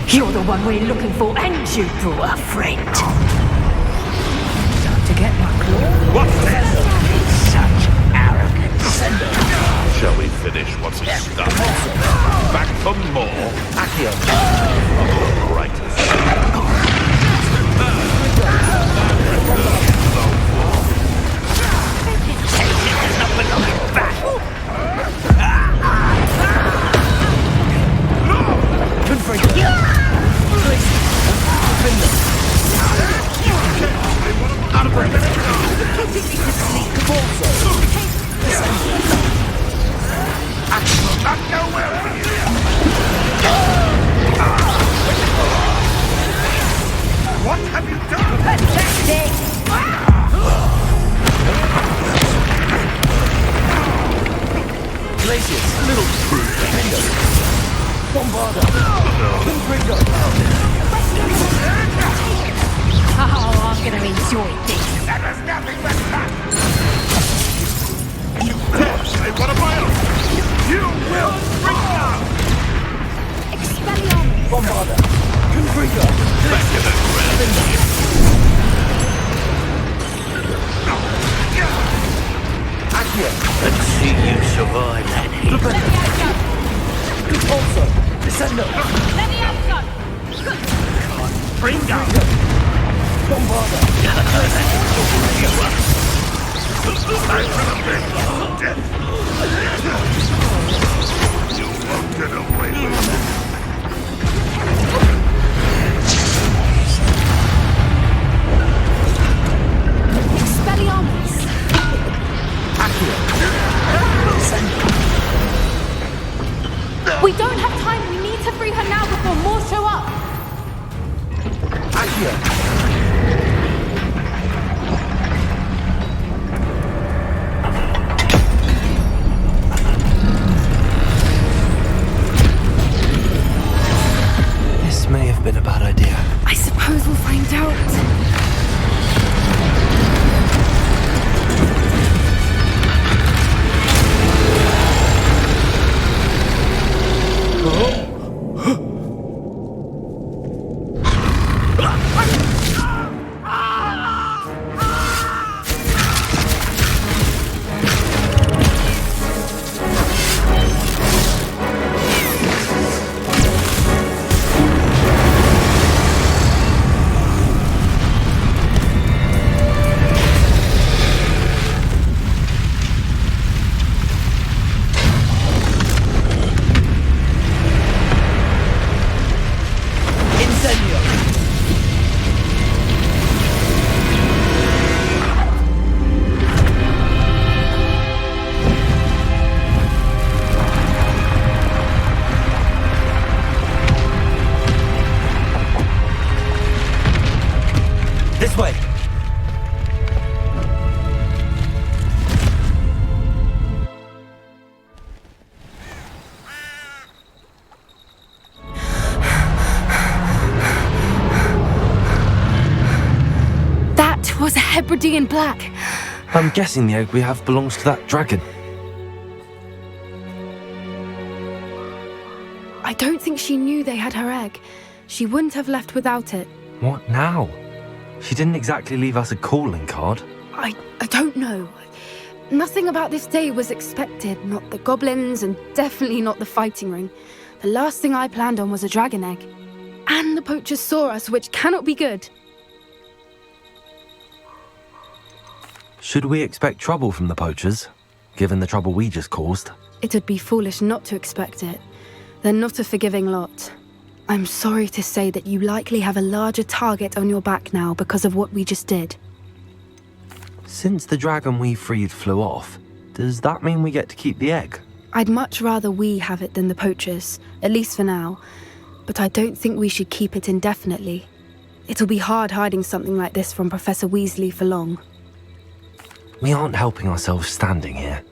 You're the one we're looking for, and you brought a friend. Time to get my claw. What's this? Such arrogance. Shall we finish what's started? Back for more? Accio. Right. There's not belonging back. What have you done? Pathetic! Glacius. Little Defender. Bombarda. Confringo. Oh, I'm gonna enjoy this. That was nothing but fun! You say what am I on? You will bring down! Expelliarmus. Bombarda. Confringo. Back to the ground. Accio. Let's see you survive that heat. Also. Descendo. Let me out, son! Bring down! Bombarda. You won't get away with it. Expelliarmus. We don't have time. We need to free her now before more show up. Accio. already in black. I'm guessing the egg we have belongs to that dragon. I don't think she knew they had her egg. She wouldn't have left without it. What now? She didn't exactly leave us a calling card. I don't know. Nothing about this day was expected. Not the goblins, and definitely not the fighting ring. The last thing I planned on was a dragon egg. And the poachers saw us, which cannot be good. Should we expect trouble from the poachers, given the trouble we just caused? It would be foolish not to expect it. They're not a forgiving lot. I'm sorry to say that you likely have a larger target on your back now because of what we just did. Since the dragon we freed flew off, does that mean we get to keep the egg? I'd much rather we have it than the poachers, at least for now. But I don't think we should keep it indefinitely. It'll be hard hiding something like this from Professor Weasley for long. We aren't helping ourselves standing here.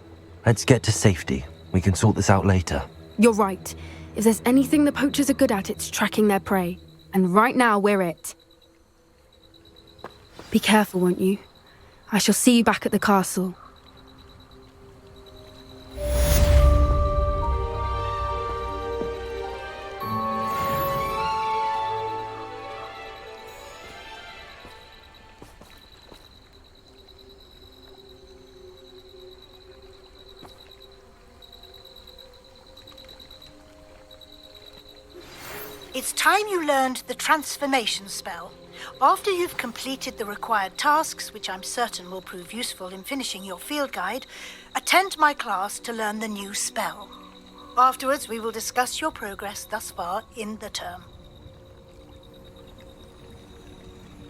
Let's get to safety. We can sort this out later. You're right. If there's anything the poachers are good at, it's tracking their prey. And right now, we're it. Be careful, won't you? I shall see you back at the castle. It's time you learned the transformation spell. After you've completed the required tasks, which I'm certain will prove useful in finishing your field guide, attend my class to learn the new spell. Afterwards, we will discuss your progress thus far in the term.